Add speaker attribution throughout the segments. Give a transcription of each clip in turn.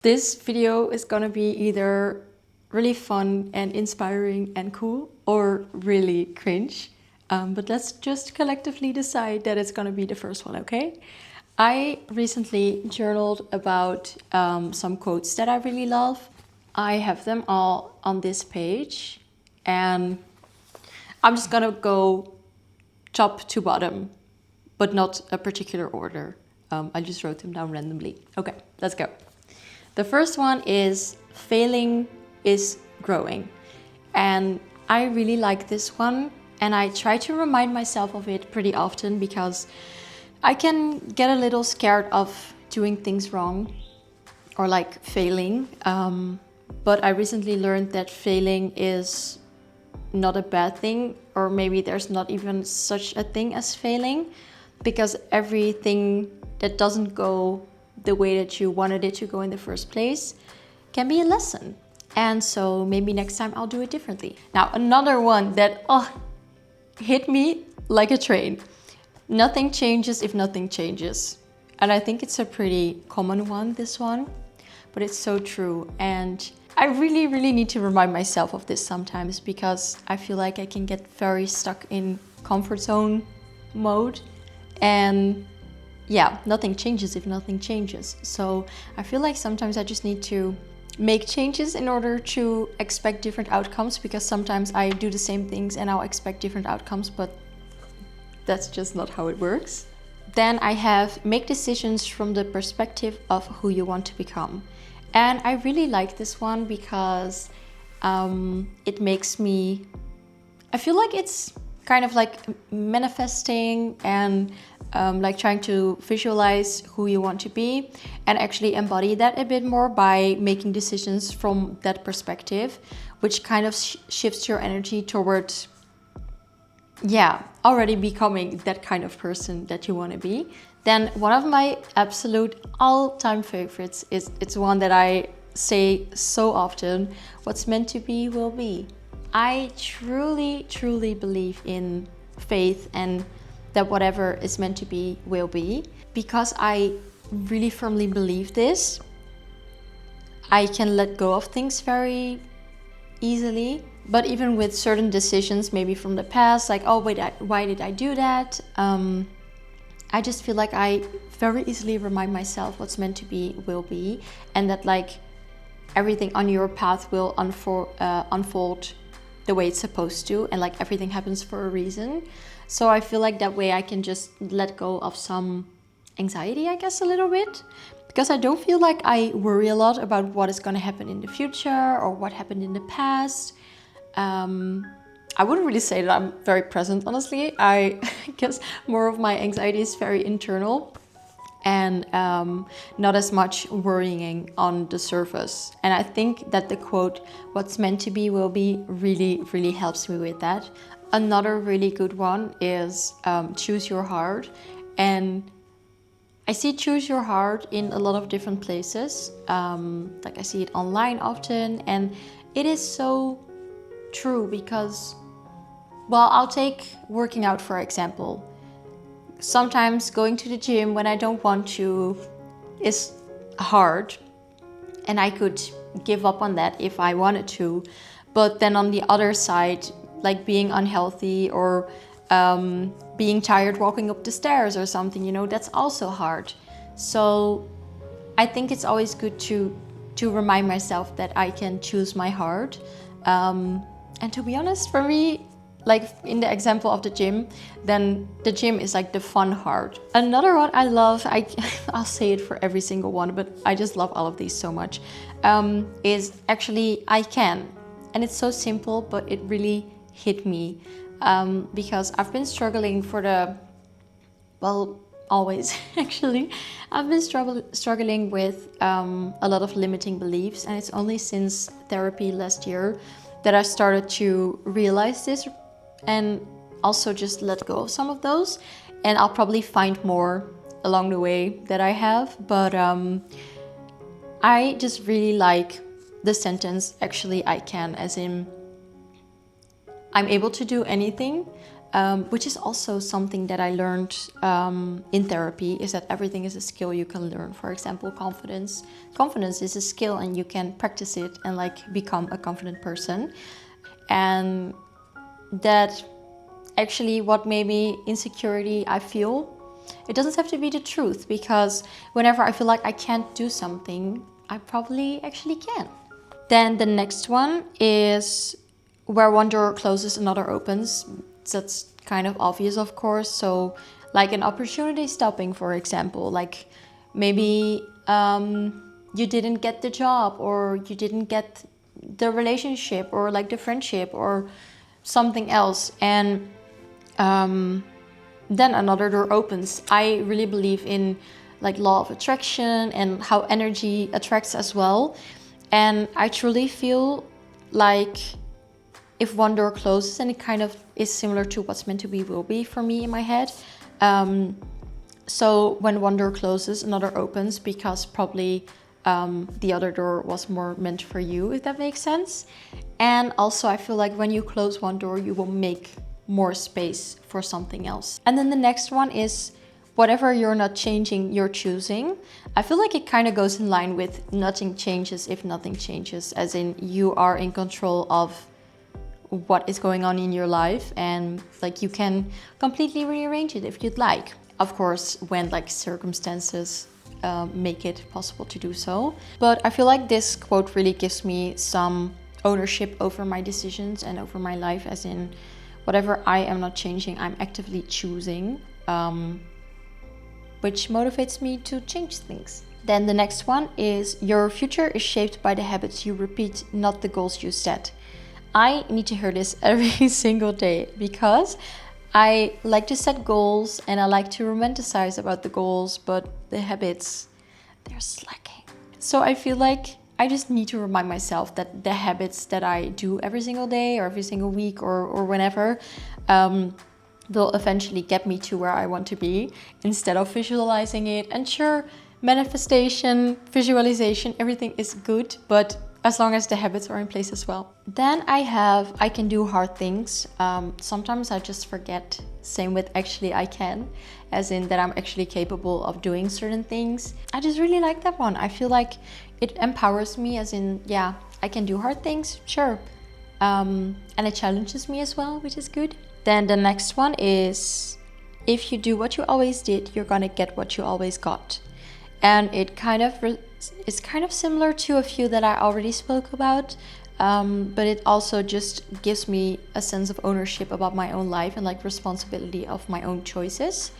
Speaker 1: This video is gonna be either really fun and inspiring and cool or really cringe. But let's just collectively decide that it's gonna be the first one, okay? I recently journaled about some quotes that I really love. I have them all on this page and I'm just gonna go top to bottom, but not a particular order. I just wrote them down randomly. Okay, let's go. The first one is failing is growing. And I really like this one. And I try to remind myself of it pretty often because I can get a little scared of doing things wrong or like failing. But I recently learned that failing is not a bad thing, or maybe there's not even such a thing as failing, because everything that doesn't go the way that you wanted it to go in the first place can be a lesson. And so maybe next time I'll do it differently. Now, another one that hit me like a train. Nothing changes if nothing changes. And I think it's a pretty common one, this one, but it's so true. And I really, really need to remind myself of this sometimes because I feel like I can get very stuck in comfort zone mode. And yeah, nothing changes if nothing changes. So I feel like sometimes I just need to make changes in order to expect different outcomes, because sometimes I do the same things and I'll expect different outcomes, but that's just not how it works. Then I have make decisions from the perspective of who you want to become. And I really like this one because it makes me, I feel like it's kind of like manifesting and like trying to visualize who you want to be and actually embody that a bit more by making decisions from that perspective, which kind of shifts your energy towards, already becoming that kind of person that you want to be. Then one of my absolute all-time favorites is, it's one that I say so often, what's meant to be will be. I truly, truly believe in faith and that whatever is meant to be will be. Because I really firmly believe this, I can let go of things very easily. But even with certain decisions, maybe from the past, like, oh wait, why did I do that? I just feel like I very easily remind myself what's meant to be will be, and that like everything on your path will unfold the way it's supposed to, and like everything happens for a reason. So I feel like that way I can just let go of some anxiety, I guess, a little bit, because I don't feel like I worry a lot about what is going to happen in the future or what happened in the past. I wouldn't really say that I'm very present, honestly. I guess more of my anxiety is very internal and not as much worrying on the surface. And I think that the quote, what's meant to be will be, really, really helps me with that. Another really good one is choose your heart. And I see choose your heart in a lot of different places. Like I see it online often, and it is so true because, well, I'll take working out for example. Sometimes going to the gym when I don't want to is hard, and I could give up on that if I wanted to. But then on the other side, like being unhealthy or being tired walking up the stairs or something, you know, that's also hard. So I think it's always good to remind myself that I can choose my heart. And to be honest, for me, like in the example of the gym, then the gym is like the fun heart. Another one I love, I'll say it for every single one, but I just love all of these so much, is actually I can. And it's so simple, but it really hit me because I've been struggling always actually. I've been struggling with a lot of limiting beliefs, and it's only since therapy last year that I started to realize this and also just let go of some of those. And I'll probably find more along the way that I have, but I just really like the sentence, actually I can, as in I'm able to do anything. which is also something that I learned in therapy, is that everything is a skill you can learn. For example, confidence. Confidence is a skill and you can practice it and like become a confident person. And that actually what maybe insecurity I feel, it doesn't have to be the truth, because whenever I feel like I can't do something, I probably actually can. Then the next one is where one door closes, another opens. That's kind of obvious, of course. So like an opportunity stopping, for example, like maybe you didn't get the job, or you didn't get the relationship, or like the friendship, or something else, and then another door opens. I really believe in like law of attraction and how energy attracts as well. And I truly feel like if one door closes, and it kind of is similar to what's meant to be will be for me in my head. So when one door closes, another opens, because probably the other door was more meant for you, if that makes sense. And also I feel like when you close one door, you will make more space for something else. And then the next one is whatever you're not changing, you're choosing. I feel like it kind of goes in line with nothing changes if nothing changes, as in you are in control of what is going on in your life, and like you can completely rearrange it if you'd like. Of course, when like circumstances make it possible to do so. But I feel like this quote really gives me some ownership over my decisions and over my life, as in whatever I am not changing, I'm actively choosing, which motivates me to change things. Then the next one is your future is shaped by the habits you repeat, not the goals you set. I need to hear this every single day, because I like to set goals and I like to romanticize about the goals, but the habits, they're slacking. So I feel like I just need to remind myself that the habits that I do every single day or every single week or whenever will eventually get me to where I want to be, instead of visualizing it. And sure, manifestation, visualization, everything is good, but as long as the habits are in place as well. Then I can do hard things. Sometimes I just forget. Same with actually I can, as in that I'm actually capable of doing certain things. I just really like that one. I feel like it empowers me, as in, yeah, I can do hard things, sure. And it challenges me as well, which is good. Then the next one is, if you do what you always did, you're gonna get what you always got. And it kind of is kind of similar to a few that I already spoke about, but it also just gives me a sense of ownership about my own life and like responsibility of my own choices.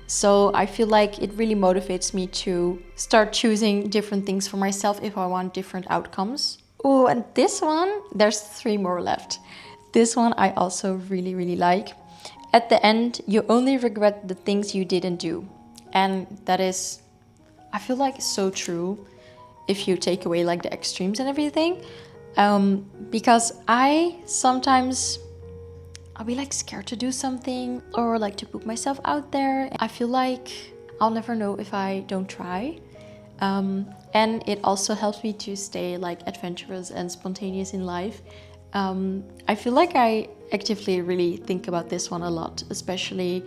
Speaker 1: So I feel like it really motivates me to start choosing different things for myself if I want different outcomes. Oh, and this one, there's 3 more left. This one I also really, really like. At the end, you only regret the things you didn't do. And that is, I feel like, so true if you take away like the extremes and everything. Because I'll be like scared to do something or like to put myself out there. I feel like I'll never know if I don't try. And it also helps me to stay like adventurous and spontaneous in life. I feel like I actively really think about this one a lot, especially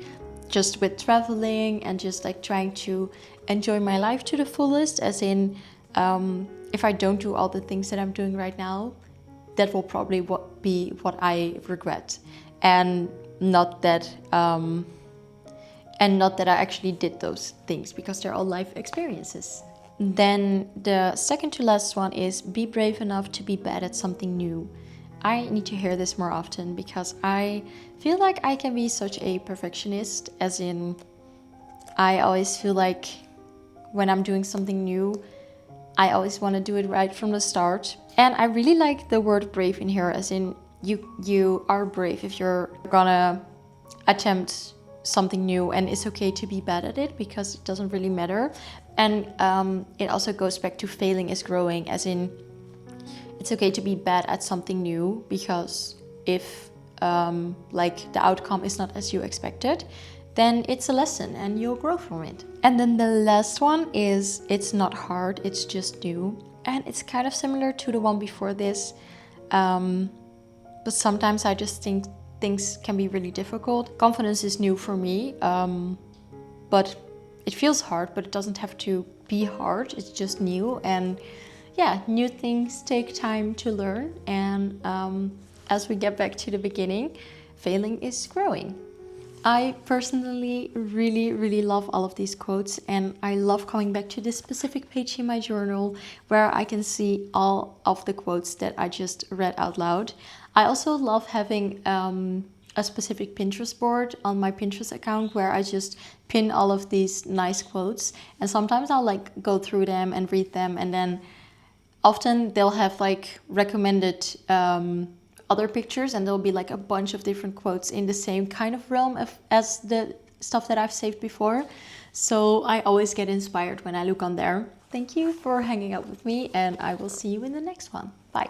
Speaker 1: just with traveling and just like trying to enjoy my life to the fullest, as in if I don't do all the things that I'm doing right now, that will probably be what I regret, and not that I actually did those things, because they're all life experiences. Then the second to last one is be brave enough to be bad at something new. I need to hear this more often, because I feel like I can be such a perfectionist, as in I always feel like when I'm doing something new, I always want to do it right from the start. And I really like the word brave in here, as in you are brave if you're gonna attempt something new, and it's okay to be bad at it, because it doesn't really matter. And it also goes back to failing is growing, as in it's okay to be bad at something new, because if like the outcome is not as you expected, then it's a lesson and you'll grow from it. And then the last one is, it's not hard, it's just new. And it's kind of similar to the one before this, but sometimes I just think things can be really difficult. Confidence is new for me, but it feels hard, but it doesn't have to be hard. It's just new, and yeah, new things take time to learn. And as we get back to the beginning, failing is growing. I personally really love all of these quotes, and I love coming back to this specific page in my journal where I can see all of the quotes that I just read out loud. I also love having a specific Pinterest board on my Pinterest account where I just pin all of these nice quotes, and sometimes I'll like go through them and read them, and then often they'll have like recommended other pictures, and there'll be like a bunch of different quotes in the same kind of realm as the stuff that I've saved before. So I always get inspired when I look on there. Thank you for hanging out with me, and I will see you in the next one. Bye.